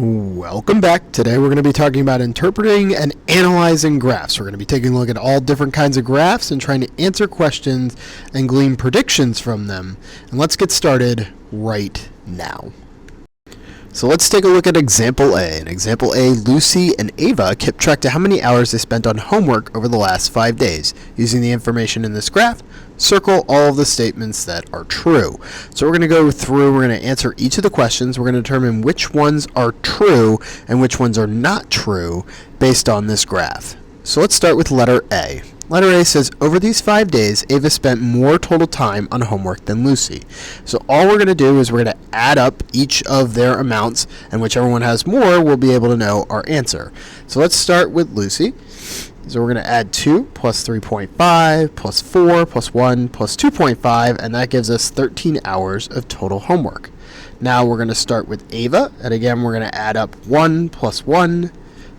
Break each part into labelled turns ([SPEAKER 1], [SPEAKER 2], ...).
[SPEAKER 1] Welcome back. Today we're going to be talking about interpreting and analyzing graphs. We're going to be taking a look at all different kinds of graphs and trying to answer questions and glean predictions from them. And let's get started right now. So let's take a look at example A. In example A, Lucy and Ava kept track of how many hours they spent on homework over the last 5 days. Using the information in this graph, circle all of the statements that are true. So we're going to go through, we're going to answer each of the questions. We're going to determine which ones are true and which ones are not true based on this graph. So let's start with letter A. Letter A says, over these 5 days, Ava spent more total time on homework than Lucy. So all we're going to do is we're going to add up each of their amounts, and whichever one has more, we'll be able to know our answer. So let's start with Lucy. So we're going to add 2 plus 3.5 plus 4 plus 1 plus 2.5, and that gives us 13 hours of total homework. Now we're going to start with Ava, and again we're going to add up 1 plus 1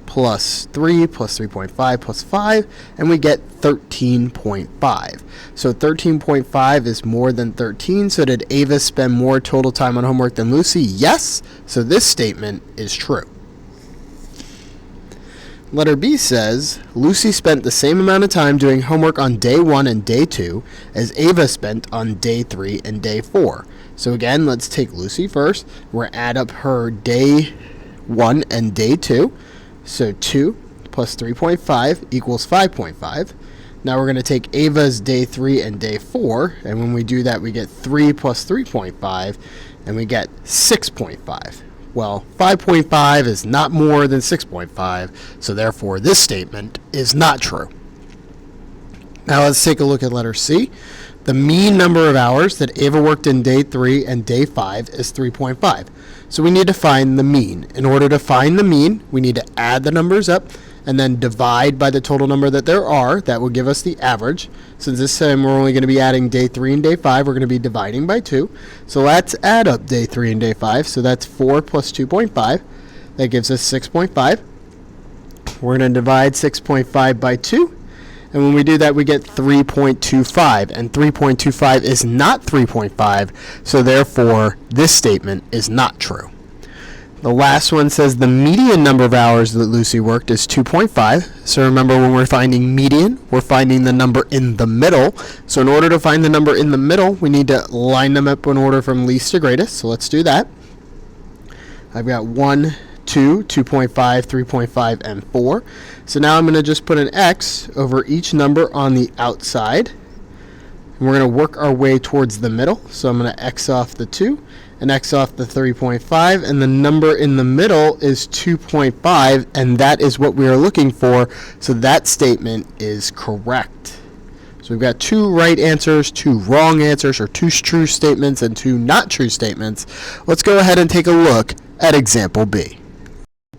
[SPEAKER 1] plus 3 plus 3.5 plus 5, and we get 13.5. So 13.5 is more than 13. So did Ava spend more total time on homework than Lucy? Yes. So this statement is true. Letter B says, Lucy spent the same amount of time doing homework on day 1 and day 2 as Ava spent on day 3 and day 4. So again, let's take Lucy first. We're going to add up her day 1 and day 2. So 2 plus 3.5 equals 5.5. Now we're going to take Ava's day 3 and day 4, and when we do that, we get 3 plus 3.5, and we get 6.5. Well, 5.5 is not more than 6.5, so therefore this statement is not true. Now let's take a look at letter C. The mean number of hours that Ava worked in day 3 and day 5 is 3.5. So we need to find the mean. In order to find the mean, we need to add the numbers up and then divide by the total number that there are. That will give us the average. Since this time we're only going to be adding day 3 and day 5, we're going to be dividing by 2. So let's add up day 3 and day 5. So that's 4 plus 2.5. That gives us 6.5. We're going to divide 6.5 by 2. And when we do that, we get 3.25, and 3.25 is not 3.5, so therefore this statement is not true. The last one says the median number of hours that Lucy worked is 2.5. So remember, when we're finding median, we're finding the number in the middle. So in order to find the number in the middle, we need to line them up in order from least to greatest. So let's do that. I've got 1, 2, 2.5, 3.5, and 4. So now I'm going to just put an X over each number on the outside. And we're going to work our way towards the middle. So I'm going to X off the 2 and X off the 3.5. And the number in the middle is 2.5. And that is what we are looking for. So that statement is correct. So we've got 2 right answers, 2 wrong answers, or 2 true statements and 2 not true statements. Let's go ahead and take a look at example B.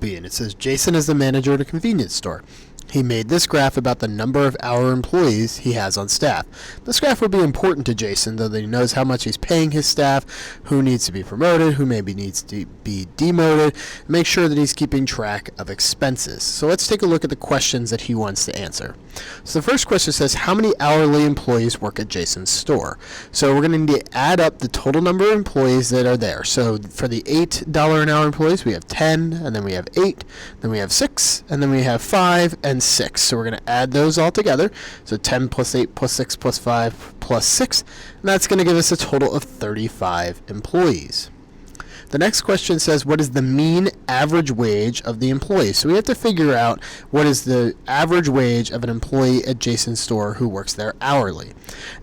[SPEAKER 1] And it says Jason is the manager at a convenience store. He made this graph about the number of hour employees he has on staff. This graph would be important to Jason, though that he knows how much he's paying his staff, who needs to be promoted, who maybe needs to be demoted, make sure that he's keeping track of expenses. So let's take a look at the questions that he wants to answer. So the first question says, how many hourly employees work at Jason's store? So we're going to need to add up the total number of employees that are there. So for the $8 an hour employees, we have 10, and then we have 8, then we have 6, and then we have 5, and 6. So we're going to add those all together. So 10 plus 8 plus 6 plus 5 plus 6. And that's going to give us a total of 35 employees. The next question says, what is the mean average wage of the employees? So we have to figure out what is the average wage of an employee at Jason's store who works there hourly.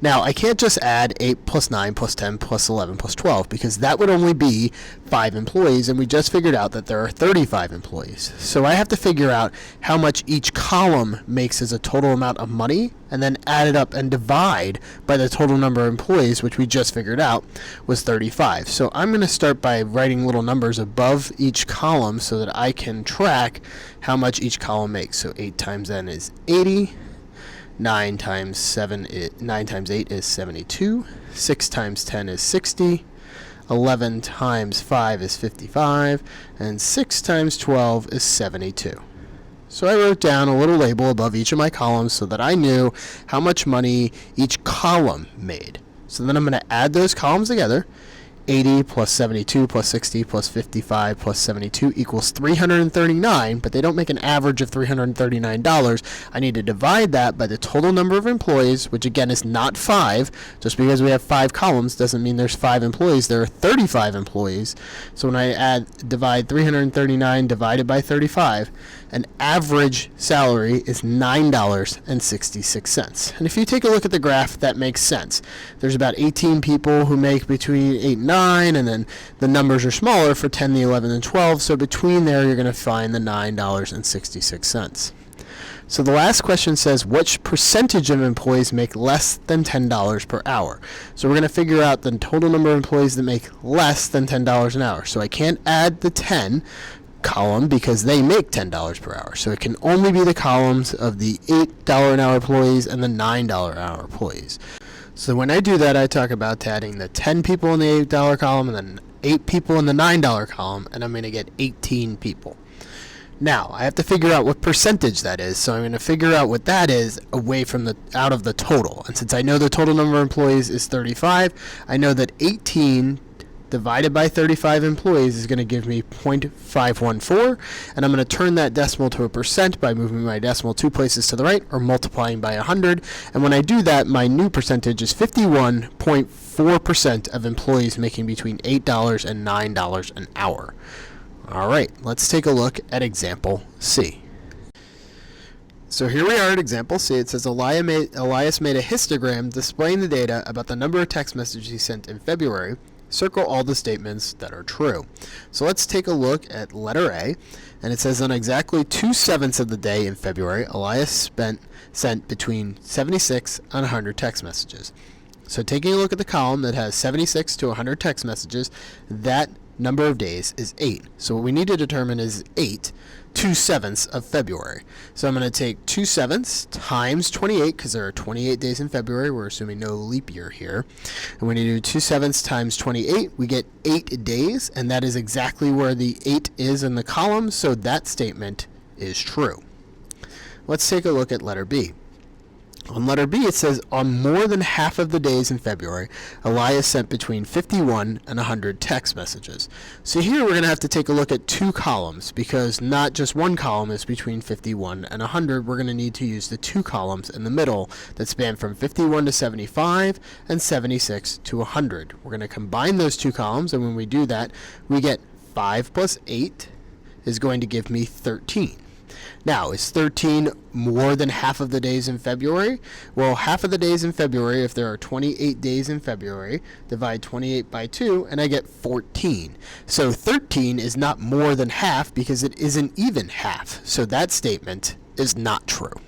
[SPEAKER 1] Now, I can't just add 8 plus 9 plus 10 plus 11 plus 12, because that would only be 5 employees, and we just figured out that there are 35 employees. So I have to figure out how much each column makes as a total amount of money, and then add it up and divide by the total number of employees, which we just figured out was 35. So I'm going to start by writing little numbers above each column so that I can track how much each column makes. So 8 times n is 80, 9 times 8 is 72, 6 times 10 is 60, 11 times 5 is 55, and 6 times 12 is 72. So I wrote down a little label above each of my columns so that I knew how much money each column made. So then I'm going to add those columns together. 80 plus 72 plus 60 plus 55 plus 72 equals $339, but they don't make an average of $339. I need to divide that by the total number of employees, which again is not 5. Just because we have 5 columns doesn't mean there's 5 employees. There are 35 employees. So when I divide 339 divided by 35, an average salary is $9.66. And if you take a look at the graph, that makes sense. There's about 18 people who make between 8 and 9, and then the numbers are smaller for 10, the 11, and 12. So between there, you're going to find the $9.66. So the last question says, which percentage of employees make less than $10 per hour? So we're going to figure out the total number of employees that make less than $10 an hour. So I can't add the 10 column because they make $10 per hour. So it can only be the columns of the $8 an hour employees and the $9 an hour employees. So when I do that, I talk about adding the 10 people in the $8 column and then 8 people in the $9 column, and I'm going to get 18 people. Now, I have to figure out what percentage that is, so I'm going to figure out what that is out of the total. And since I know the total number of employees is 35, I know that 18 divided by 35 employees is going to give me 0.514, and I'm going to turn that decimal to a percent by moving my decimal 2 places to the right or multiplying by 100. And when I do that, my new percentage is 51.4% of employees making between $8 and $9 an hour. All right, let's take a look at example C. So here we are at example C. It says Elias made a histogram displaying the data about the number of text messages he sent in February. Circle all the statements that are true. So let's take a look at letter A, and it says on exactly 2/7 of the day in February, Elias sent between 76 and 100 text messages. So taking a look at the column that has 76 to 100 text messages, that number of days is 8. So what we need to determine is 2/7 of February. So I'm going to take 2/7 times 28, because there are 28 days in February. We're assuming no leap year here. And when you do 2/7 times 28, we get 8 days, and that is exactly where the 8 is in the column, so that statement is true. Let's take a look at letter B. On letter B, it says, on more than half of the days in February, Elias sent between 51 and 100 text messages. So here we're going to have to take a look at 2 columns, because not just one column is between 51 and 100. We're going to need to use the 2 columns in the middle that span from 51 to 75 and 76 to 100. We're going to combine those 2 columns, and when we do that, we get 5 plus 8 is going to give me 13. Now, is 13 more than half of the days in February? Well, half of the days in February, if there are 28 days in February, divide 28 by 2, and I get 14. So 13 is not more than half because it isn't even half. So that statement is not true.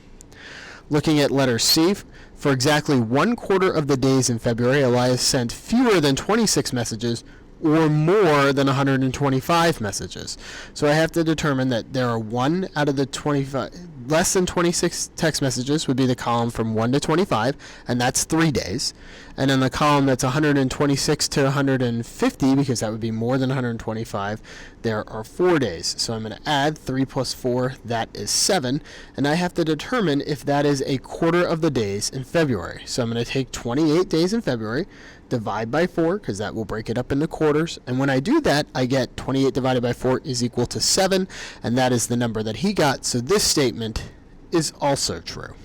[SPEAKER 1] Looking at letter C, for exactly 1/4 of the days in February, Elias sent fewer than 26 messages or more than 125 messages. So I have to determine that there are 1 out of the 25, less than 26 text messages would be the column from 1 to 25, and that's 3 days. And in the column that's 126 to 150, because that would be more than 125, there are 4 days. So I'm going to add 3 plus 4, that is 7, and I have to determine if that is 1/4 of the days in February. So I'm going to take 28 days in February, divide by 4, because that will break it up into quarters, and when I do that, I get 28 divided by 4 is equal to 7, and that is the number that he got, so this statement is also true.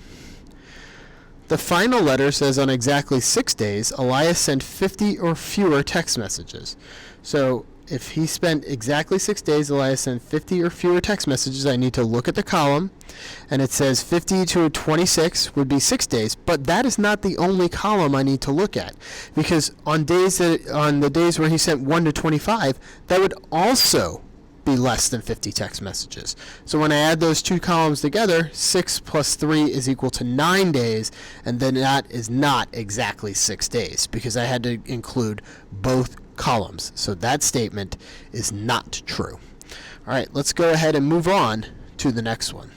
[SPEAKER 1] The final letter says on exactly 6 days, Elias sent 50 or fewer text messages. So if he spent exactly 6 days, Elias sent 50 or fewer text messages, I need to look at the column, and it says 50 to 26 would be 6 days, but that is not the only column I need to look at, because on the days where he sent 1 to 25, that would also be less than 50 text messages. So when I add those 2 columns together, 6 plus 3 is equal to 9 days, and then that is not exactly 6 days, because I had to include both columns. So that statement is not true. All right, let's go ahead and move on to the next one.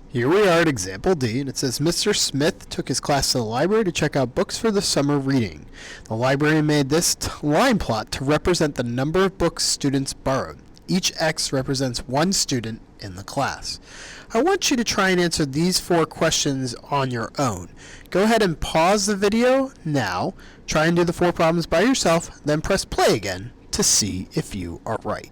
[SPEAKER 1] Here we are at example D, and it says Mr. Smith took his class to the library to check out books for the summer reading. The librarian made this line plot to represent the number of books students borrowed. Each X represents one student in the class. I want you to try and answer these 4 questions on your own. Go ahead and pause the video now, try and do the 4 problems by yourself, then press play again to see if you are right.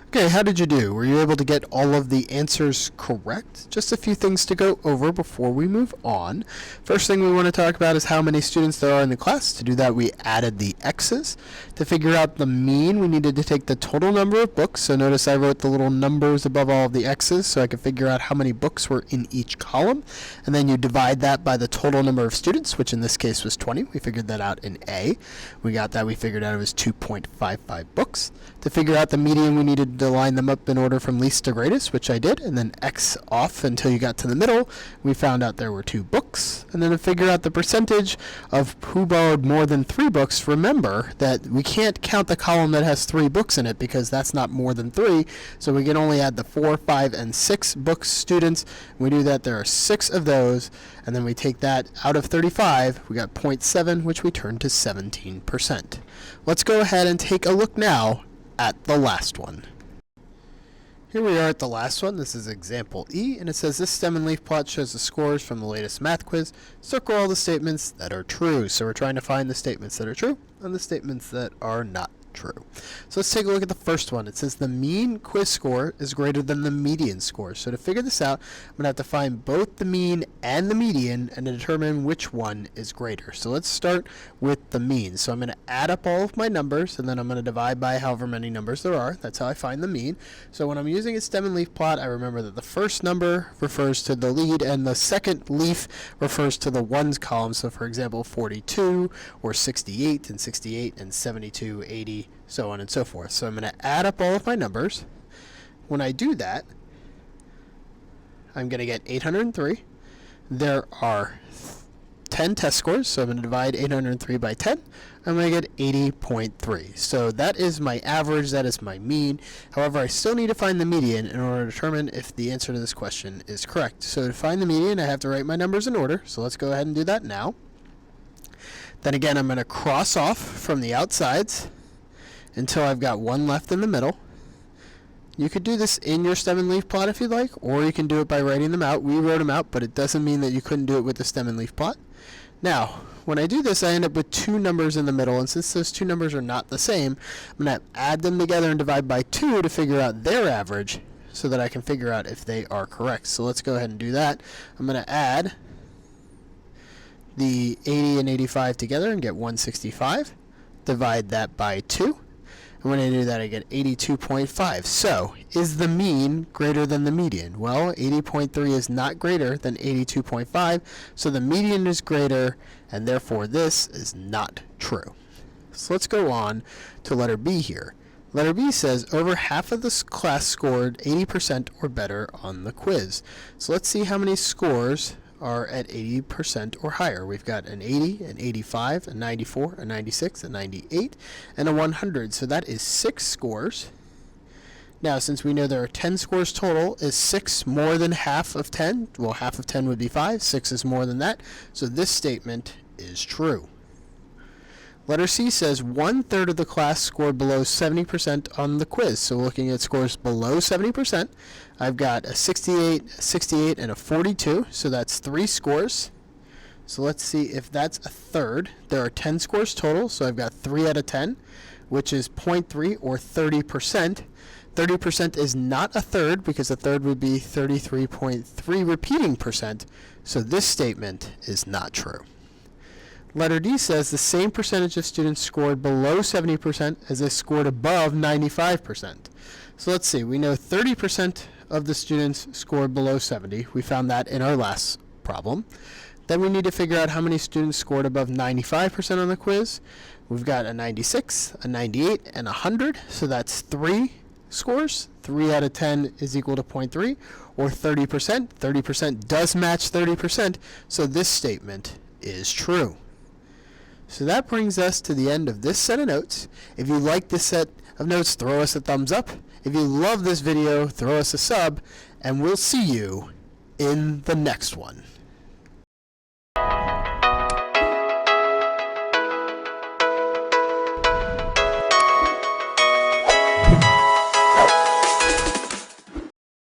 [SPEAKER 1] Okay, how did you do? Were you able to get all of the answers correct? Just a few things to go over before we move on. First thing we want to talk about is how many students there are in the class. To do that, we added the X's. To figure out the mean, we needed to take the total number of books. So notice I wrote the little numbers above all of the X's so I could figure out how many books were in each column. And then you divide that by the total number of students, which in this case was 20. We figured that out in A. We got that. We figured out it was 2.55 books. To figure out the median, we needed to line them up in order from least to greatest, which I did, and then X off until you got to the middle. We found out there were 2 books. And then to figure out the percentage of who borrowed more than 3 books, remember that we can't count the column that has 3 books in it because that's not more than 3, so we can only add the 4, 5, and 6 book students. We do that, there are 6 of those, and then we take that out of 35, we got 0.7, which we turned to 17%. Let's go ahead and take a look now at the last one. Here we are at the last one. This is example E, and it says this stem and leaf plot shows the scores from the latest math quiz. Circle all the statements that are true. So we're trying to find the statements that are true and the statements that are not true. So let's take a look at the first one. It says the mean quiz score is greater than the median score. So to figure this out, I'm going to have to find both the mean and the median and determine which one is greater. So let's start with the mean. So I'm going to add up all of my numbers, and then I'm going to divide by however many numbers there are. That's how I find the mean. So when I'm using a stem and leaf plot, I remember that the first number refers to the lead and the second leaf refers to the ones column. So for example, 42 or 68 and 68 and 72, 80, so on and so forth. So I'm going to add up all of my numbers. When I do that, I'm going to get 803. There are 10 test scores, so I'm going to divide 803 by 10. I'm going to get 80.3. So that is my average, that is my mean. However, I still need to find the median in order to determine if the answer to this question is correct. So to find the median, I have to write my numbers in order. So let's go ahead and do that now. Then again, I'm going to cross off from the outsides until I've got one left in the middle. You could do this in your stem and leaf plot if you'd like, or you can do it by writing them out. We wrote them out, but it doesn't mean that you couldn't do it with the stem and leaf plot. Now, when I do this, I end up with 2 numbers in the middle, and since those 2 numbers are not the same, I'm going to add them together and divide by 2 to figure out their average so that I can figure out if they are correct. So let's go ahead and do that. I'm going to add the 80 and 85 together and get 165. Divide that by 2. And when I do that, I get 82.5. So, is the mean greater than the median? Well, 80.3 is not greater than 82.5, so the median is greater, and therefore this is not true. So let's go on to letter B here. Letter B says over half of the class scored 80% or better on the quiz. So let's see how many scores are at 80% or higher. We've got an 80, an 85, a 94, a 96, a 98, and a 100. So that is 6 scores. Now, since we know there are 10 scores total, is 6 more than half of 10? Well, half of 10 would be 5. 6 is more than that. So this statement is true. Letter C says 1/3 of the class scored below 70% on the quiz. So looking at scores below 70%, I've got a 68, a 68, and a 42. So that's 3 scores. So let's see if that's a third. There are 10 scores total, so I've got 3 out of 10, which is 0.3 or 30%. 30% is not a third because a third would be 33.3 repeating percent. So this statement is not true. Letter D says the same percentage of students scored below 70% as they scored above 95%. So let's see, we know 30% of the students scored below 70. We found that in our last problem. Then we need to figure out how many students scored above 95% on the quiz. We've got a 96, a 98, and a 100, so that's 3 scores. 3 out of 10 is equal to 0.3, or 30%. 30% does match 30%, so this statement is true. So that brings us to the end of this set of notes. If you like this set of notes, throw us a thumbs up. If you love this video, throw us a sub, and we'll see you in the next one.